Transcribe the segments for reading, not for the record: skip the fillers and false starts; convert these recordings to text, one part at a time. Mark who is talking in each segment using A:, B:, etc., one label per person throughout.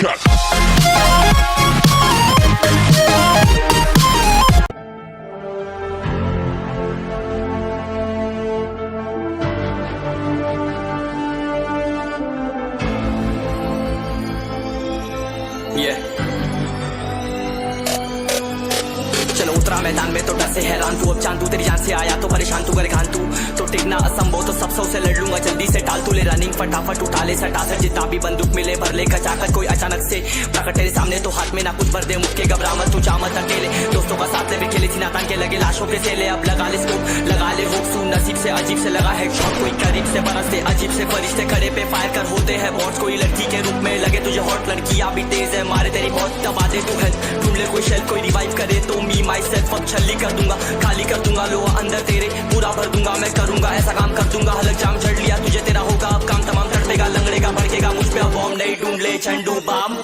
A: चलो उतरा मैदान में तो डर से हैरान तू, अब चांदू तेरी जान से आया तो परेशान तू, करे खान तू तो टिकना असंभव, तो सब से लड़ लूंगा जल्दी से, टाल तू ले रनिंग फटाफट उठा ले सटासट, जितना भी बंदूक मिले भर ले खचाखच, कोई अचानक से प्रकट तेरे सामने तो हाथ में ना कुछ भर दे, मुक्के घबरा मत तू, चामत अकेले दोस्तों का साथ ले भी खेले थी नातान के लगे लाशों के सेले, अब लगा ले स्कोप लगा ले हुक सू, नसीब से अजीब से लगा है शॉट, कोई करीब से बरसते अजीब से फरिश्ते खड़े पे फायर कर होते हैं बॉट्स, कोई लड़की के रूप में लगे तुझे हॉट, लड़कियां भी तेज है मारे तेरी बहुत, दबा दे तू हेल्थ ढूंढ ले कोई शेल, कोई रिवाइव करे तो मी माई सेल्फ अब छल्ली कर दूंगा, खाली कर दूंगा लोहा अंदर तेरे पूरा भर दूंगा, मैं करूंगा ऐसा काम कर दूंगा, हलक जाम चढ़ लिया तुझे तेरा होगा अब काम तमाम, तड़पेगा लंगड़ेगा भड़केगा मुझ पे अब बॉम्ब नहीं ढूंढ ले झंडू balm.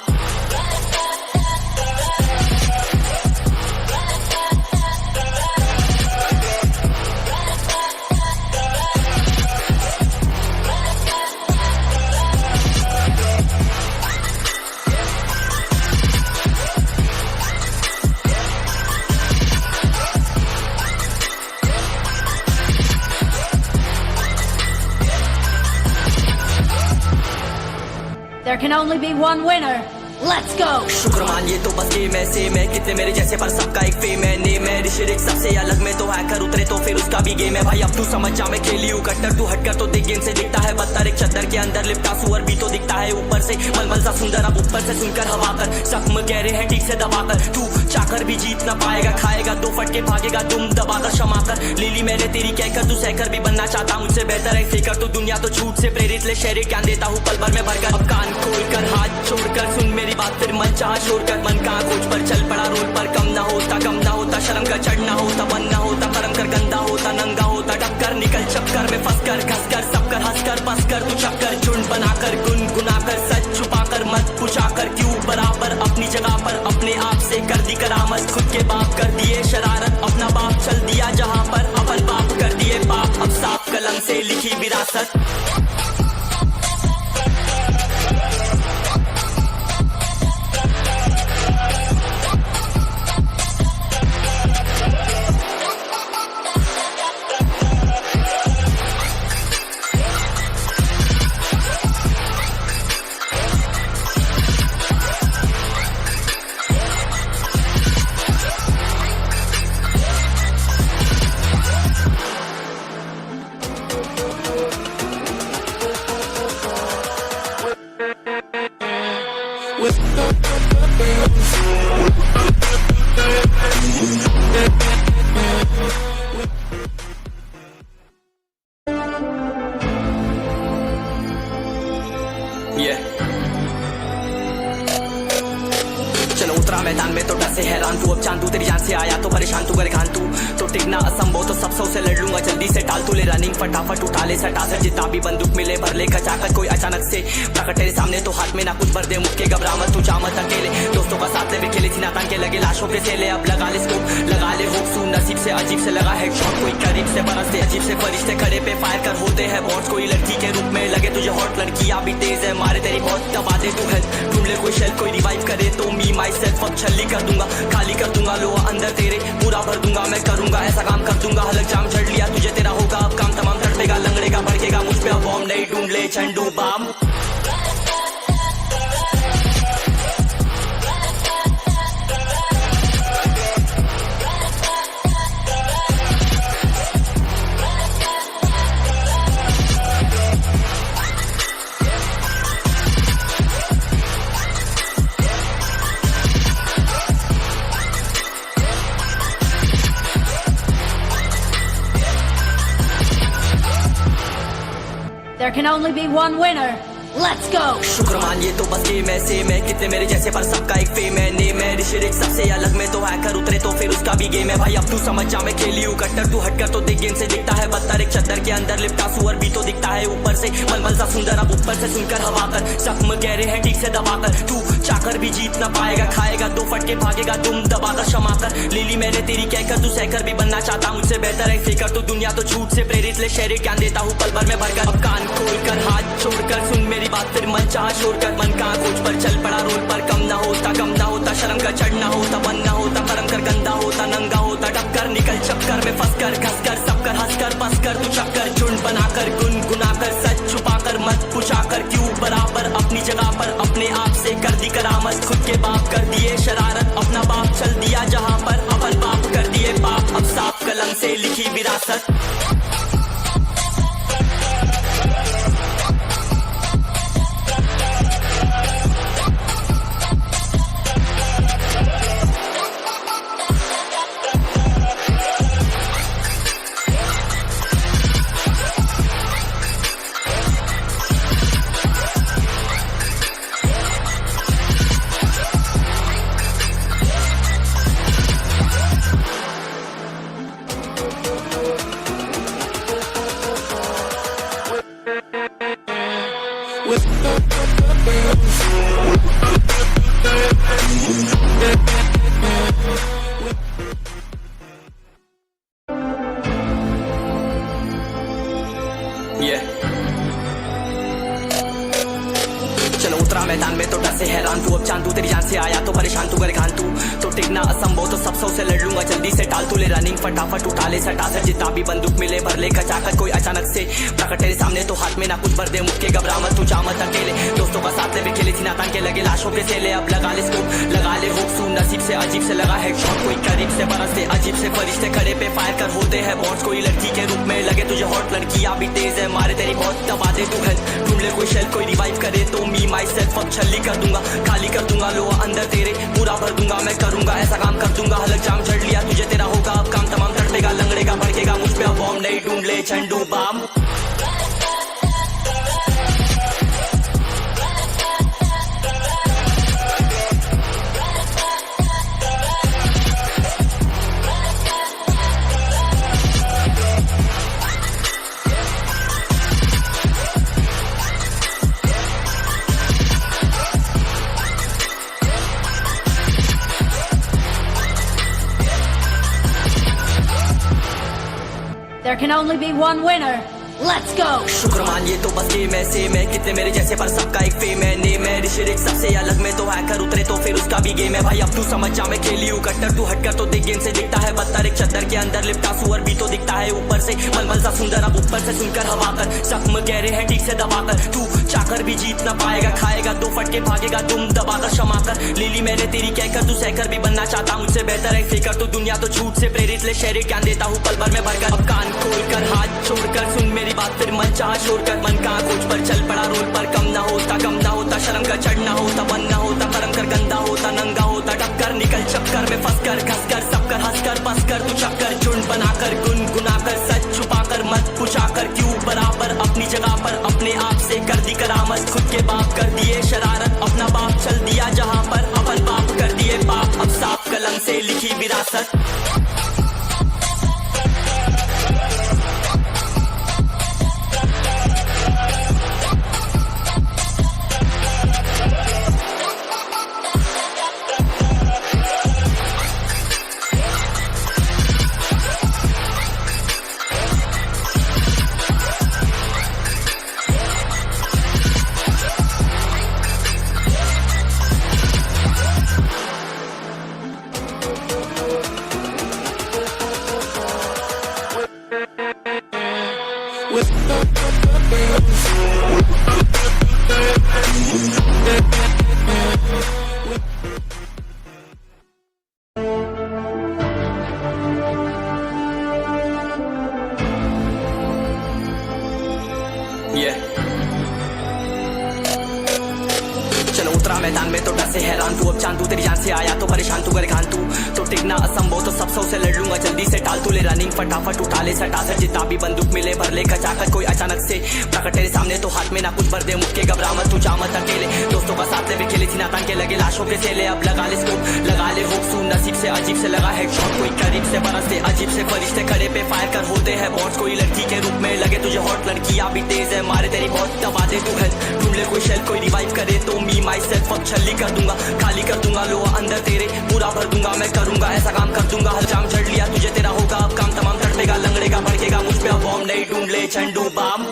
B: There can only be one winner. Let's go!
A: शुक्र मान ये तो बस गेम ऐसे मैं कितने मेरे जैसे पर सबका एक फेम है नेम है, ऋषिरिक सबसे अलग में तो हैकर उतरे तो फिर उसका भी गेम है भाई, अब तू समझ जा मैं खेली हूँ कट्टर, तू हटकर तो देख गेम से दिखता है बदतर, एक चद्दर के अंदर लिपटा सुअर भी तो दिखता है ऊपर से मलमल सा सुंदर, अब ऊपर से सुनकर हवा कर जख्म गहरे हैं ठीक से दबाकर, तू चाकर भी जीत ना पाएगा, खाएगा दो फटके भागेगा तुम दबाकर क्षमा कर, ले ली मैंने तेरी कहकर तू सहकर भी बनना चाहता मुझसे बेहतर है फेकर, तू दुनिया तो झूठ से प्रेरित ले शहर ज्ञान देता हूँ पल भर में भरकर, अब कान खोलकर हाथ छोड़कर सुन मेरी बात, फिर मन चाह छोड़कर मन कहाँ खोज पर चल पड़ा रोड पर, कम ना होता शर्म का चढ़ना होता बन ना होता कर्म कर गंदा होता नंगा होता, टक्कर निकल चक्कर में फंस कर घस कर सब कर हंस कर बस कर तू चक्कर झुंड बनाकर गुनगुनाकर सच छुपाकर मत पूछाकर क्यों बराबर अपनी जगह पर, अपने आप से कर दी करामत, खुद के बाप कर दिए शरारत, अपना बाप चल दिया जहाँ पर अपन बाप कर दिए बाप, अब साफ कलम से लिखी विरासत। चलो उतरा मैदान में तो डर से हैरान तू, अब चांदू तेरी जान से आया तो परेशान तू, करे खान तू तो टिकना असंभव, तो सब से लड़ लूंगा जल्दी से, टाल तू ले रनिंग फटाफट उठा ले सटासट, जितना भी बंदूक मिले भर ले खचाखच, कोई अचानक से प्रकट तेरे सामने तो हाथ में ना कुछ भर दे, मुक्के घबरा मत तू, चामत अकेले दोस्तों का साथ ले भी खेले थी नातान के लगे लाशों के सेले, अब लगा ले स्कोप लगा ले हुक सू, नसीब से अजीब से लगा है शॉट, कोई करीब से बरसते अजीब से फरिश्ते खड़े पे फायर कर होते हैं बॉट्स, कोई लड़की के रूप में लगे तुझे हॉट, लड़कियां भी तेज है मारे तेरी बहुत, दबा दे तू हेल्थ ढूंढ ले कोई शेल, कोई रिवाइव करे तो मी माई सेल्फ अब छल्ली कर दूंगा, खाली कर दूंगा लोहा अंदर तेरे पूरा भर दूंगा, मैं करूंगा ऐसा काम कर दूंगा, हलक जाम चढ़ लिया तुझे तेरा होगा अब काम तमाम, तड़पेगा लंगड़ेगा भड़केगा मुझ पे अब बॉम्ब नहीं ढूंढ ले झंडू balm.
B: There can only be one winner. Let's go!
A: शुक्र मान ये तो बस गेम ऐसे मैं कितने मेरे जैसे पर सबका एक फेम है नेम है, ऋषिरिक सबसे अलग में तो हैकर उतरे तो फिर उसका भी गेम है भाई, अब तू समझ जा मैं खेली हूँ कट्टर, तू हटकर तो देख गेम से दिखता है बदतर, एक चद्दर के अंदर लिपटा सुअर भी तो दिखता है ऊपर से मलमल सा सुंदर, अब ऊपर से सुनकर हवा कर जख्म गहरे हैं ठीक से दबाकर, तू चाकर भी जीत ना पाएगा, खाएगा दो फटके भागेगा तुम दबाकर क्षमा कर, ले ली मैंने तेरी कहकर तू सहकर भी बनना चाहता मुझसे बेहतर है फेकर, तो दुनिया तो झूठ से प्रेरित ले शहर ज्ञान देता हूँ पल भर में भरकर, अब कान खोलकर हाथ छोड़कर सुन मेरी बात, फिर मन चाह छोड़कर मन कहाँ खोज पर चल पड़ा रोड पर, मैदान में तो डर से हैरान तू, अब चांद तू तेरी जान से आया तो परेशान तू, गरेगान तू तो टिकना असंभव, तो सब सौ से लड़ लूंगा जल्दी से टाल तू ले रनिंग फटाफट उठा ले सटा से, जितना भी बंदूक मिले भर ले कचाकर, कोई अचानक से प्रकट तेरे सामने तो हाथ में ना कुछ भर दे, मुक्के घबरा मत तू जा मत अकेले, दोस्तों का साथ ले भी खेले थी नातान के लगे लाशों के सेले, अब लगा ले स्कोप लगा ले होप सू, नसीब से अजीब से लगा हेडशॉट, कोई करीब से बरसते अजीब से फरिश्ते खड़े पे फायर कर होते हैं बॉट्स, कोई लड़की के रूप में लगे तुझे हॉट, लड़कियां भी तेज है मारे तेरी बहुत दबा दे तू हेल्थ, ढूंढ ले कोई शेल कोई रिवाइव करे तो मी माई सेल्फ अब छल्ली कर दूंगा, खाली कर दूंगा लोहा अंदर तेरे पूरा भर दूंगा, मैं करूंगा ऐसा काम कर दूंगा, हलक जाम चढ़ लिया तुझे तेरा होगा अब काम तमाम, तड़पेगा लंगड़ेगा भड़केगा मुझ पे अब बॉम्ब नहीं, ढूंढ ले झंडू balm.
B: There can only be one winner. Let's go!
A: शुक्र मान ये तो बस गेम ऐसे मैं कितने मेरे जैसे पर सबका एक फेम है नेम है, ऋषिरिक सबसे अलग में तो हैकर उतरे तो फिर उसका भी गेम है भाई, अब तू समझ जा मैं खेली हूँ कट्टर, तू हटकर तो देख गेम से दिखता है बदतर, एक चद्दर के अंदर लिपटा सुअर भी तो दिखता है ऊपर से मलमल सा सुंदर, अब ऊपर से सुनकर हवा कर जख्म गहरे हैं ठीक से दबाकर, तू चाकर भी जीत ना पाएगा, खाएगा दो फटके भागेगा तुम दबाकर क्षमा कर, लीली मैंने तेरी कहकर तू सहकर भी बनना चाहता मुझसे बेहतर है फिकर, तू दुनिया तो झूठ से प्रेरित ले शहर ज्ञान देता हूँ पल भर में भरकर, अब कान खोलकर हाथ छोड़कर सुन मेरी बात, फिर मन छोड़ कर मन का खोज पर चल पड़ा रोल पर, कम ना होता शर्म का चढ़ना होता, बन ना होता करम कर गंदा होता, नंगा होता टक्कर निकल चक्कर में फंस कर घस कर सब कर हंस कर बस कर, तू चक्कर झुंड बनाकर गुनगुनाकर सच छुपाकर मत पूछाकर क्यों बराबर अपनी जगह पर, अपने आप से कर दी करामत, खुद के बाप कर दिए शरारत, अपना बाप चल दिया जहाँ पर अपन बाप कर दिए बाप, अब साफ कलम से लिखी विरासत। चलो उतरा मैदान में तो डर से हैरान तू, अब चांद तू तेरी जान से आया तो परेशान तू, गरेगान तू तो टिकना असंभव, तो सब सौ से लड़ लूंगा जल्दी से टाल तू ले रनिंग फटाफट उठा ले सटा से, जितना भी बंदूक मिले भर ले कचाकर, कोई अचानक से प्रकट तेरे सामने तो हाथ में ना कुछ भर दे, मुक्के घबरा मत तू जा मत अकेले, दोस्तों का साथ ले भी खेली थी नातान के लगे लाशों के सेले, अब लगा ले स्कोप लगा ले होप सू, नसीब से अजीब से लगा हेडशॉट, कोई करीब से बरसते अजीब से फरिश्ते खड़े पे फायर कर होते हैं बॉट्स, कोई लड़की के रूप में लगे तुझे हॉट, लड़कियां भी तेज है मारे तेरी बहुत दबा दे तू हेल्थ, ढूंढ ले कोई शेल कोई रिवाइव करे तो मी माई सेल्फ अब छल्ली कर दूंगा, खाली कर दूंगा लोहा अंदर तेरे पूरा भर दूंगा, मैं करूंगा ऐसा काम कर दूंगा, हल जाम चढ़ लिया तुझे तेरा होगा अब काम तमाम, तड़पेगा लंगड़ेगा भड़केगा मुझ पे अब बॉम्ब नहीं, ढूंढ ले झंडू balm.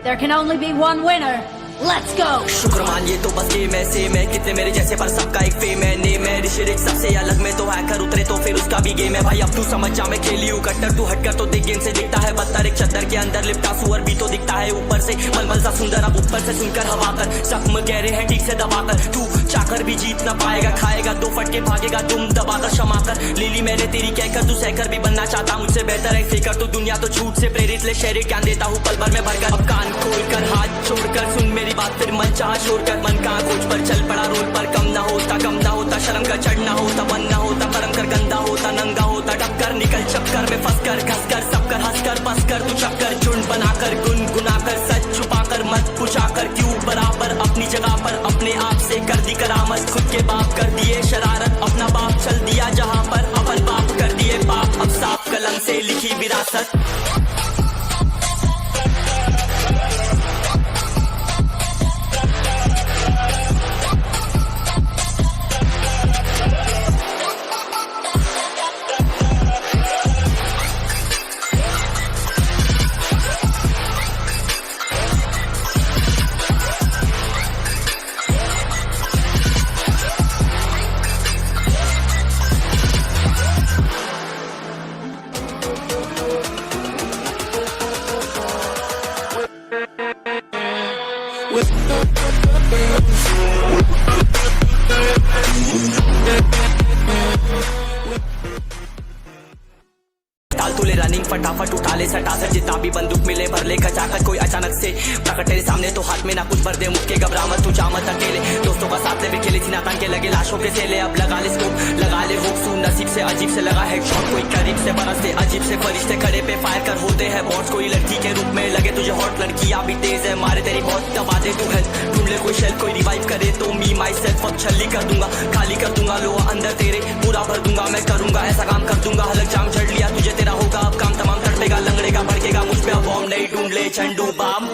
B: There can only be one winner. Let's go!
A: शुक्र मान ये तो बस गेम ऐसे मैं कितने मेरे जैसे पर सबका एक फेम है नेम है, ऋषिरिक सबसे अलग में तो हैकर उतरे तो फिर उसका भी गेम है भाई, अब तू समझ जा मैं खेली हूँ कट्टर, तू हटकर तो देख गेम से दिखता है बदतर, एक चद्दर के अंदर लिपटा सुअर भी तो दिखता है ऊपर से मलमल सा सुंदर, अब ऊपर से सुनकर हवा कर जख्म गहरे हैं ठीक से दबाकर, तू चाकर भी जीत ना पाएगा, खाएगा दो फटके भागेगा तुम दबाकर क्षमा कर, लीली मैंने तेरी कहकर तू सहकर भी बनना चाहता मुझसे बेहतर है फिकर, तू दुनिया तो झूठ से प्रेरित ले शहर ज्ञान देता हूँ पल भर में भरकर, अब कान खोलकर हाथ छोड़कर सुन मेरी बात, फिर मन चाह छोड़कर मन का खोज पर चल पड़ा रोल पर, कम ना होता शर्म का चढ़ना होता, बन ना होता करम कर गंदा होता, नंगा होता टक्कर निकल चक्कर में फंस कर घस कर सब कर हंस कर बस कर, तू चक्कर झुंड बनाकर गुनगुनाकर सच छुपाकर मत पूछाकर क्यों बराबर अपनी जगह पर, अपने आप से कर दी करामत, खुद के बाप कर दिए मकसद तुले रनिंग फटाफट उठा ले सटासट जितना भी बंदूक मिले भर ले खचाखच कोई अचानक से प्रकट तेरे सामने तो हाथ में ना कुछ भर दे मुक्के घबरा मत तू जा मत अकेले दोस्तों का साथ भी खेले थी नातान के लगे लाशों के सेले अब लगा ले स्कोप लगा ले हुक सुन नसीब से अजीब से लगा हेडशॉट कोई करीब से बरसते अजीब से फरिश्ते खड़े पे फायर कर होते हैं बॉट्स कोई लड़की के रूप में लगे तुझे हॉट लड़कियां भी तेज है मारे तेरी बहुत दबा दे तू हेल्थ ढूंढ ले कोई शेल कोई रिवाइव करे तो मी माई सेल्फ अब छल्ली कर दूंगा खाली कर दूंगा लो अंदर तेरे पूरा भर दूंगा मैं करूंगा ऐसा काम कर दूंगा हलक जाम झड़ लिया तुझे तेरा होगा अब काम तमाम तड़पेगा लंगड़ेगा भड़केगा मुझ पे अब बॉम्ब नहीं ढूंढ ले झंडू बाम